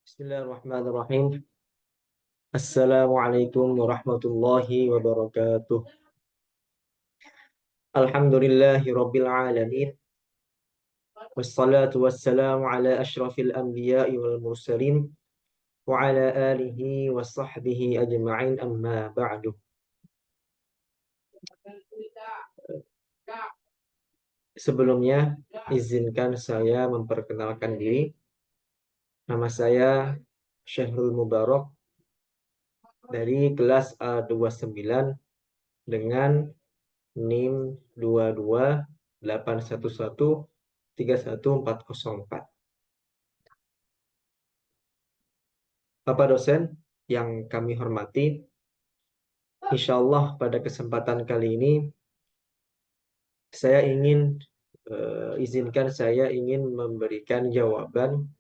Bismillahirrahmanirrahim. Assalamualaikum warahmatullahi wabarakatuh. Alhamdulillahi rabbil alamin. Wassalatu wassalamu ala ashrafil anbiya'i wal mursalin wa ala alihi wa sahbihi ajma'in amma ba'du. Sebelumnya izinkan saya memperkenalkan diri. Nama saya Syahrul Mubarak dari kelas A29 dengan NIM 22811311404. Bapak dosen yang kami hormati, insya Allah pada kesempatan kali ini saya izinkan saya ingin memberikan jawaban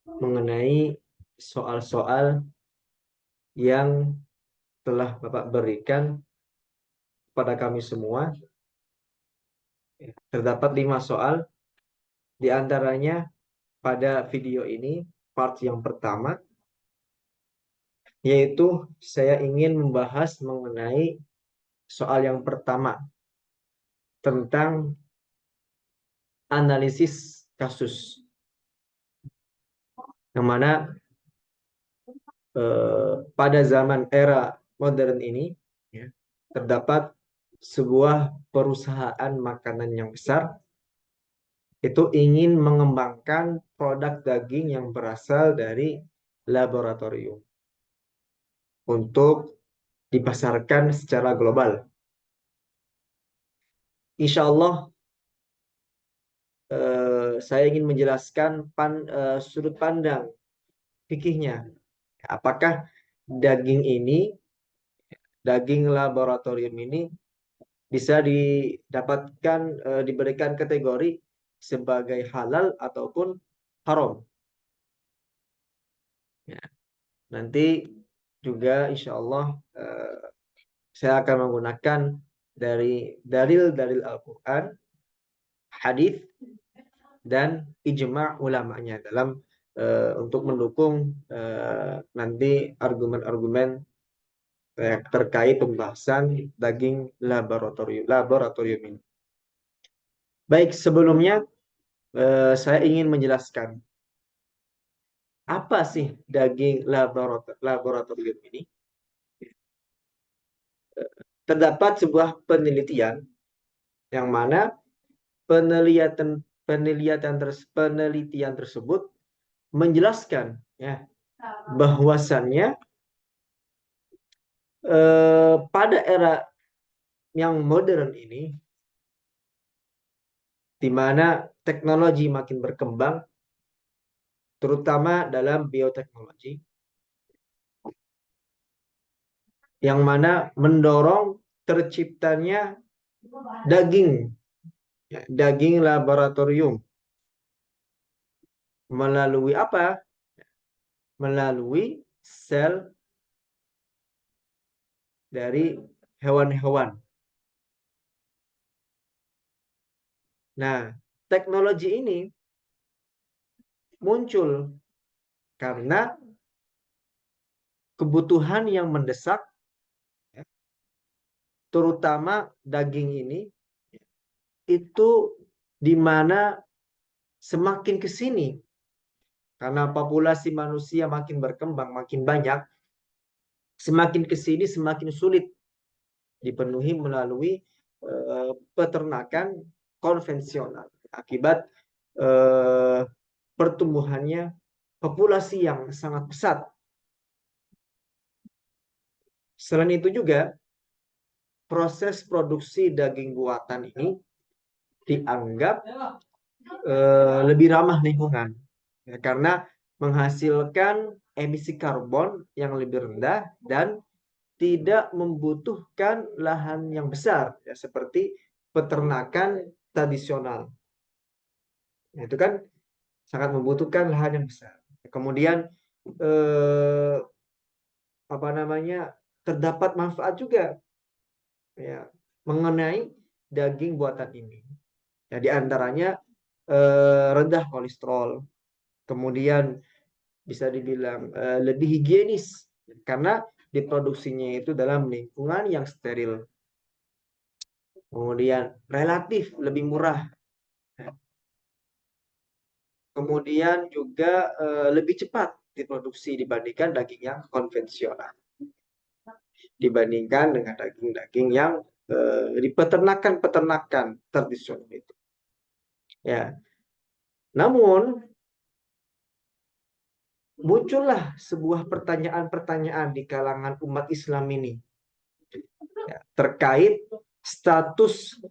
mengenai soal-soal yang telah Bapak berikan pada kami semua. Terdapat 5 soal, di antaranya pada video ini, part yang pertama, yaitu saya ingin membahas mengenai soal yang pertama tentang analisis kasus, yang mana pada zaman era modern ini ya, terdapat sebuah perusahaan makanan yang besar itu ingin mengembangkan produk daging yang berasal dari laboratorium untuk dipasarkan secara global. Insya Allah saya ingin menjelaskan sudut pandang fikihnya. Apakah daging ini, daging laboratorium ini bisa didapatkan, diberikan kategori sebagai halal ataupun haram. Ya. Nanti juga insya Allah saya akan menggunakan dari dalil-dalil Al-Quran, hadis, dan ijma' ulamanya dalam untuk mendukung nanti argumen-argumen terkait pembahasan daging laboratorium ini. Baik, sebelumnya saya ingin menjelaskan apa sih daging laboratorium ini. Terdapat sebuah penelitian yang mana penelitian tersebut menjelaskan ya bahwasannya pada era yang modern ini, di mana teknologi makin berkembang, terutama dalam bioteknologi, yang mana mendorong terciptanya daging laboratorium melalui apa? Melalui sel dari hewan-hewan. Nah, teknologi ini muncul karena kebutuhan yang mendesak, terutama daging ini, itu di mana semakin ke sini, karena populasi manusia makin berkembang, makin banyak, semakin ke sini semakin sulit dipenuhi melalui peternakan konvensional akibat pertumbuhannya populasi yang sangat pesat. Selain itu juga proses produksi daging buatan ini dianggap lebih ramah lingkungan ya, karena menghasilkan emisi karbon yang lebih rendah dan tidak membutuhkan lahan yang besar ya, seperti peternakan tradisional. Itu kan sangat membutuhkan lahan yang besar. Kemudian terdapat manfaat juga ya mengenai daging buatan ini. Ya, di antaranya rendah kolesterol, kemudian bisa dibilang lebih higienis karena diproduksinya itu dalam lingkungan yang steril. Kemudian relatif lebih murah. Kemudian juga lebih cepat diproduksi dibandingkan daging yang konvensional. Dibandingkan dengan daging-daging yang di peternakan-peternakan tradisional itu. Ya. Namun muncullah sebuah pertanyaan-pertanyaan di kalangan umat Islam ini ya, terkait status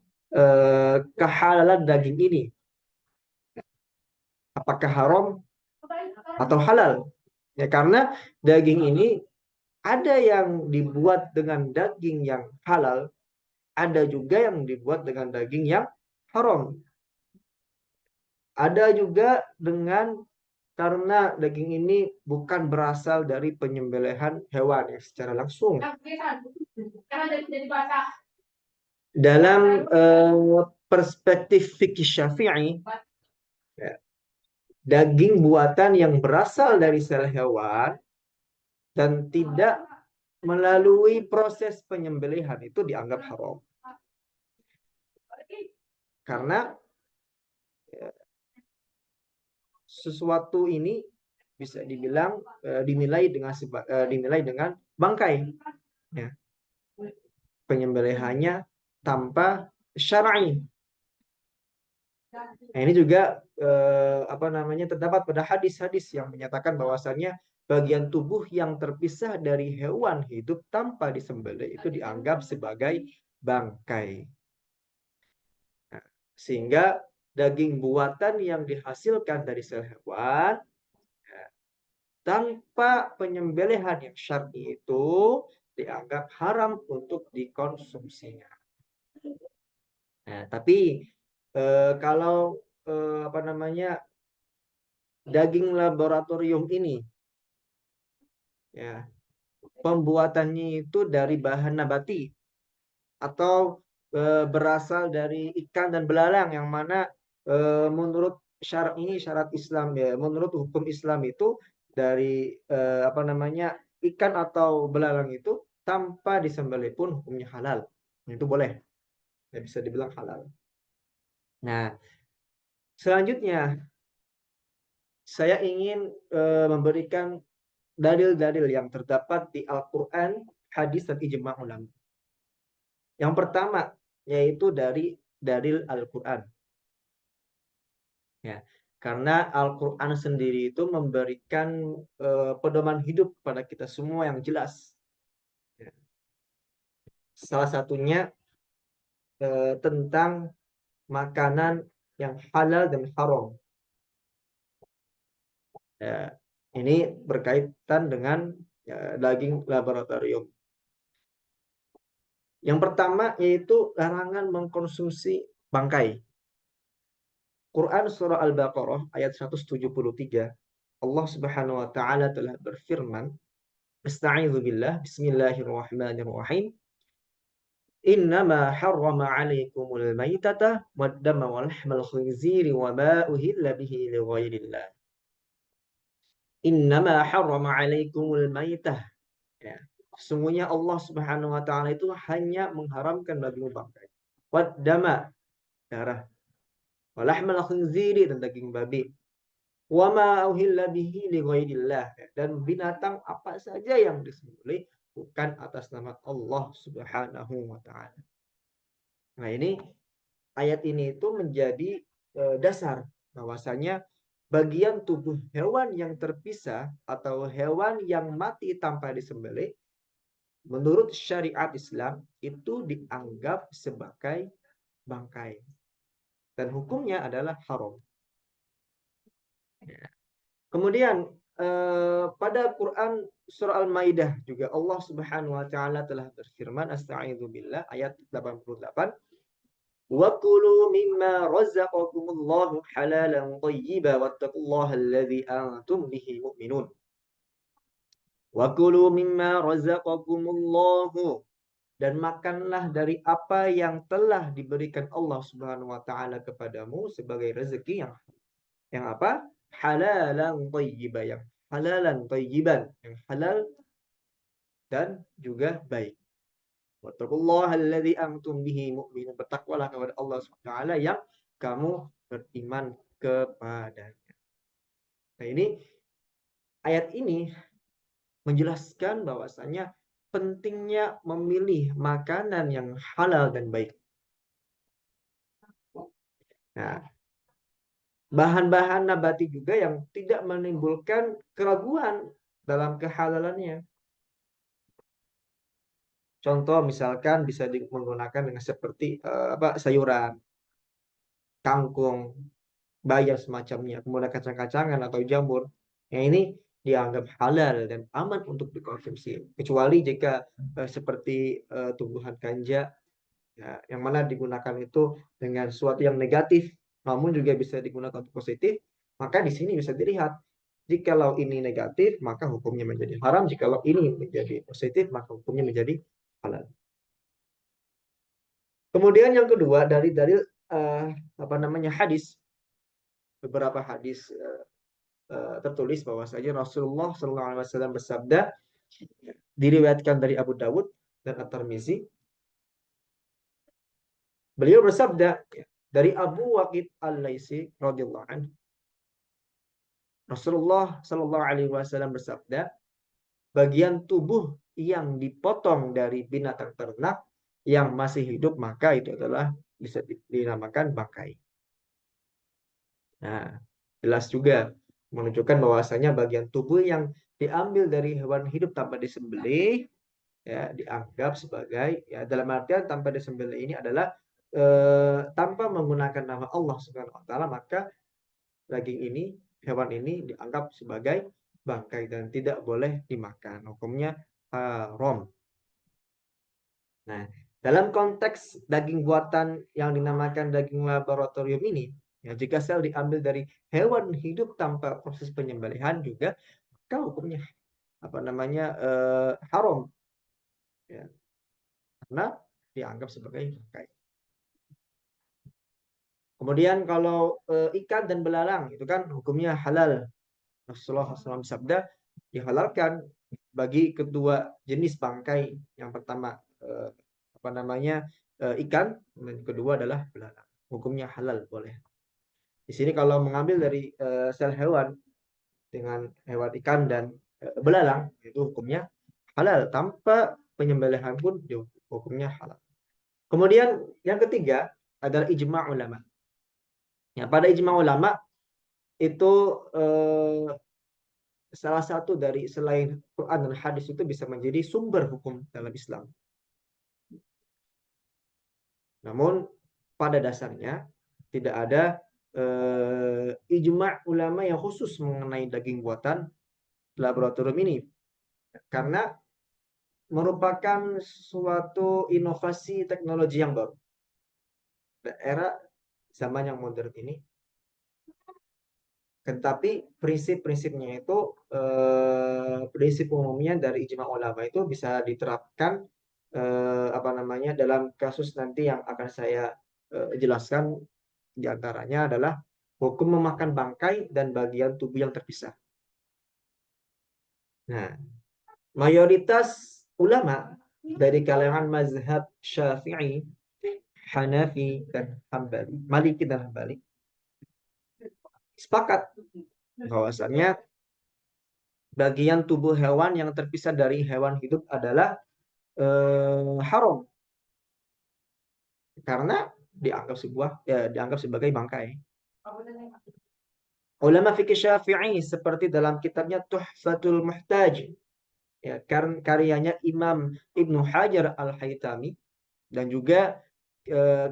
kehalalan daging ini. Apakah haram atau halal? Ya, karena daging ini ada yang dibuat dengan daging yang halal, ada juga yang dibuat dengan daging yang haram. Ada juga dengan karena daging ini bukan berasal dari penyembelihan hewan ya, secara langsung. Dalam perspektif fikih Syafi'i, ya, daging buatan yang berasal dari sel hewan dan tidak melalui proses penyembelihan itu dianggap haram. Karena ya, sesuatu ini bisa dibilang dinilai dengan bangkai. Ya. Penyembelihannya tanpa syar'i. Nah, ini juga terdapat pada hadis-hadis yang menyatakan bahwasannya bagian tubuh yang terpisah dari hewan hidup tanpa disembelih itu dianggap sebagai bangkai. Nah, sehingga daging buatan yang dihasilkan dari sel hewan ya, tanpa penyembelihan yang syar'i itu dianggap haram untuk dikonsumsinya. Nah, tapi kalau daging laboratorium ini ya pembuatannya itu dari bahan nabati atau berasal dari ikan dan belalang yang mana menurut syarat Islam ya, menurut hukum Islam itu dari ikan atau belalang itu tanpa disembelih pun hukumnya halal. Itu boleh. Ya, bisa dibilang halal. Nah, selanjutnya saya ingin memberikan dalil-dalil yang terdapat di Al-Quran, hadis, dan ijma' ulama. Yang pertama, yaitu dari dalil Al-Quran. Ya, karena Al-Quran sendiri itu memberikan pedoman hidup kepada kita semua yang jelas. Ya. Salah satunya tentang makanan yang halal dan haram. Ya, ini berkaitan dengan daging laboratorium. Yang pertama yaitu larangan mengkonsumsi bangkai. Quran surah Al-Baqarah ayat 173. Allah Subhanahu wa taala telah berfirman, "Asta'idzu billah, bismillahirrahmanirrahim. Innama harrama 'alaikumul maitata wad-dama wa lahmal khinziri wa ma uhilla bihi li ghairillah." Innama harrama 'alaikumul maitah. Ya. Sesungguhnya Allah Subhanahu wa taala itu hanya mengharamkan bagimu bangkai. Wad-dama, darah. Walahmal khinziri, dan daging babi. Wa ma uhilla bihi li ghairillah, dan binatang apa saja yang disembelih bukan atas nama Allah Subhanahu wa taala. Nah, ini ayat ini itu menjadi dasar bahwasanya bagian tubuh hewan yang terpisah atau hewan yang mati tanpa disembelih menurut syariat Islam itu dianggap sebagai bangkai dan hukumnya adalah haram. Ya. Kemudian pada Quran surah Al-Maidah juga Allah Subhanahu wa taala telah berfirman, Asta'idzu billah, ayat 88, "Wa kulu mimma razaqakumullahu halalan thayyiban wattaqullaha alladzi antum bihi mu'minun." Wa kulu mimma razaqakumullahu, dan makanlah dari apa yang telah diberikan Allah Subhanahu wa taala kepadamu sebagai rezeki yang apa? Halalan thayyiban, yang halalan thayyiban, yang halal dan juga baik. Wattaqullaha alladzi antum bihi mu'minun. Bertakwalah kepada Allah Subhanahu wa taala yang kamu beriman kepadanya. Nah, ini ayat ini menjelaskan bahwasanya pentingnya memilih makanan yang halal dan baik. Nah, bahan-bahan nabati juga yang tidak menimbulkan keraguan dalam kehalalannya. Contoh misalkan bisa menggunakan dengan seperti sayuran, kangkung, bayam semacamnya, kemudian kacang-kacangan atau jamur. Yang ini dianggap halal dan aman untuk dikonsumsi. Kecuali jika seperti tumbuhan ganja, ya, yang mana digunakan itu dengan sesuatu yang negatif, namun juga bisa digunakan untuk positif, maka di sini bisa dilihat. Jikalau ini negatif, maka hukumnya menjadi haram. Jikalau ini menjadi positif, maka hukumnya menjadi halal. Kemudian yang kedua dari hadis, beberapa hadis tertulis bahwasanya Rasulullah SAW bersabda, diriwayatkan dari Abu Dawud dan At-Tirmizi. Beliau bersabda dari Abu Waqid Al-Laisi radhiyallahu anhu, Rasulullah SAW bersabda, bagian tubuh yang dipotong dari binatang ternak yang masih hidup maka itu adalah bisa dinamakan bangkai. Nah, jelas juga menunjukkan bahwasanya bagian tubuh yang diambil dari hewan hidup tanpa disembelih ya dianggap sebagai, ya dalam artian tanpa disembelih ini adalah tanpa menggunakan nama Allah Subhanahu wa taala, maka daging ini, hewan ini dianggap sebagai bangkai dan tidak boleh dimakan. Hukumnya haram. Nah, dalam konteks daging buatan yang dinamakan daging laboratorium ini, ya jika sel diambil dari hewan hidup tanpa proses penyembelihan juga, maka hukumnya haram, ya, karena dianggap sebagai bangkai. Kemudian kalau ikan dan belalang itu kan hukumnya halal. Rasulullah SAW bersabda dihalalkan bagi kedua jenis bangkai. Yang pertama ikan, dan kedua adalah belalang. Hukumnya halal, boleh. Di sini kalau mengambil dari sel hewan dengan hewan ikan dan belalang itu hukumnya halal, tanpa penyembelihan pun hukumnya halal. Kemudian yang ketiga adalah ijma' ulama. Ya, pada ijma' ulama itu salah satu dari selain Quran dan hadis itu bisa menjadi sumber hukum dalam Islam. Namun pada dasarnya tidak ada ijma' ulama yang khusus mengenai daging buatan laboratorium ini, karena merupakan suatu inovasi teknologi yang baru. Era zaman yang modern ini, tetapi prinsip-prinsipnya itu prinsip umumnya dari ijma ulama itu bisa diterapkan dalam kasus nanti yang akan saya jelaskan. Di antaranya adalah hukum memakan bangkai dan bagian tubuh yang terpisah. Nah, mayoritas ulama dari kalangan mazhab Syafi'i, Hanafi dan Hambali, Maliki dan Hambali sepakat bahwasannya bagian tubuh hewan yang terpisah dari hewan hidup adalah haram, karena dianggap sebagai bangkai. Ulama fikih Syafi'i seperti dalam kitabnya Tuhfatul Muhtaj, ya, karyanya Imam Ibnu Hajar Al-Haytami, dan juga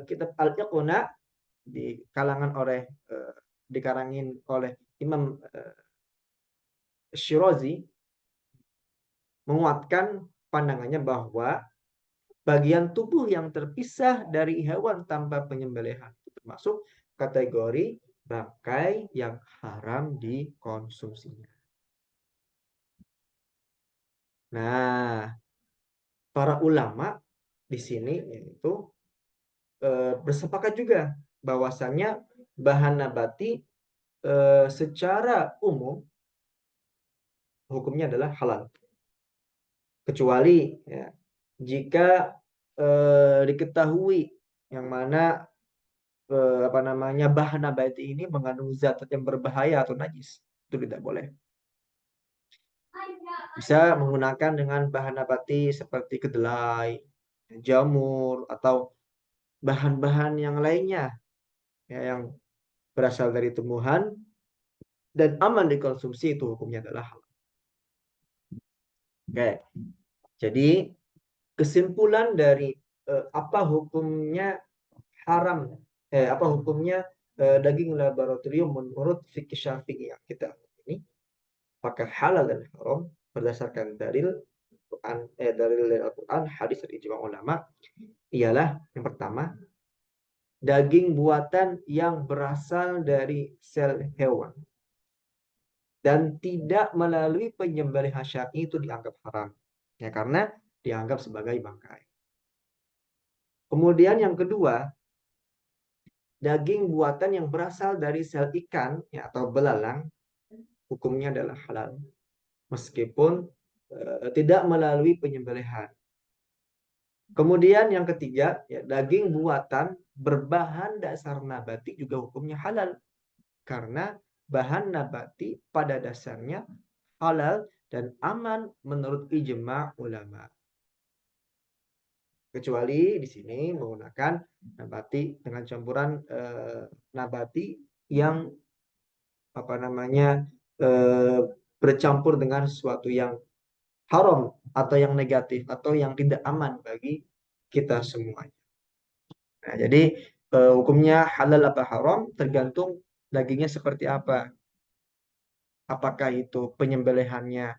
kitab Al-Iqna dikarangin oleh Imam Syirazi, menguatkan pandangannya bahwa bagian tubuh yang terpisah dari hewan tanpa penyembelihan termasuk kategori bangkai yang haram dikonsumsinya. Nah, para ulama di sini yaitu bersepakat juga bahwasannya bahan nabati secara umum hukumnya adalah halal. Kecuali ya, jika diketahui yang mana apa namanya bahan nabati ini mengandung zat yang berbahaya atau najis, itu tidak boleh. Bisa menggunakan dengan bahan nabati seperti kedelai, jamur, atau bahan-bahan yang lainnya ya, yang berasal dari tumbuhan dan aman dikonsumsi, itu hukumnya adalah halal. Oke, jadi kesimpulan dari apa hukumnya haram, apa hukumnya daging laboratorium menurut fikih Syafi'i yang kita ini, apakah halal dan haram berdasarkan dalil Quran, dalil dari Al-Quran, hadis dari ijma ulama, ialah yang pertama, daging buatan yang berasal dari sel hewan dan tidak melalui penyembelihan syar'i itu dianggap haram. Ya, karena dianggap sebagai bangkai. Kemudian yang kedua, daging buatan yang berasal dari sel ikan ya, atau belalang, hukumnya adalah halal. Meskipun tidak melalui penyembelihan. Kemudian yang ketiga, ya, daging buatan berbahan dasar nabati juga hukumnya halal. Karena bahan nabati pada dasarnya halal dan aman menurut ijma ulama. Kecuali di sini menggunakan nabati dengan campuran nabati yang apa namanya eh, bercampur dengan sesuatu yang haram atau yang negatif atau yang tidak aman bagi kita semuanya. Nah, jadi hukumnya halal apa haram tergantung dagingnya seperti apa. Apakah itu penyembelihannya,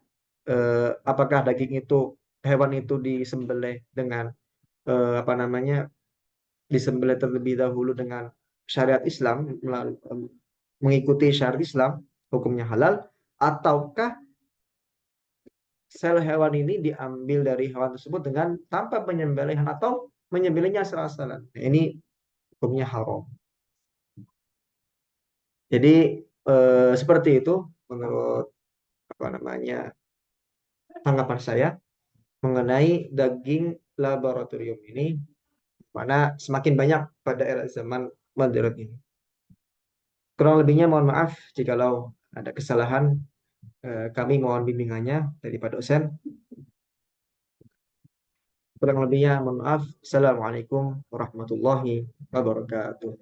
apakah daging itu hewan itu disembelih dengan apa namanya disembelih terlebih dahulu dengan syariat Islam, mengikuti syariat Islam, hukumnya halal, ataukah sel hewan ini diambil dari hewan tersebut dengan tanpa penyembelihan atau menyembelihnya asal-asalan. Nah, ini hukumnya haram. Jadi seperti itu menurut apa namanya tanggapan saya mengenai daging laboratorium ini, mana semakin banyak pada era zaman modern ini. Kurang lebihnya mohon maaf jikalau ada kesalahan, kami mohon bimbingannya dari Pak dosen. Kurang lebihnya mohon maaf. Assalamualaikum warahmatullahi wabarakatuh.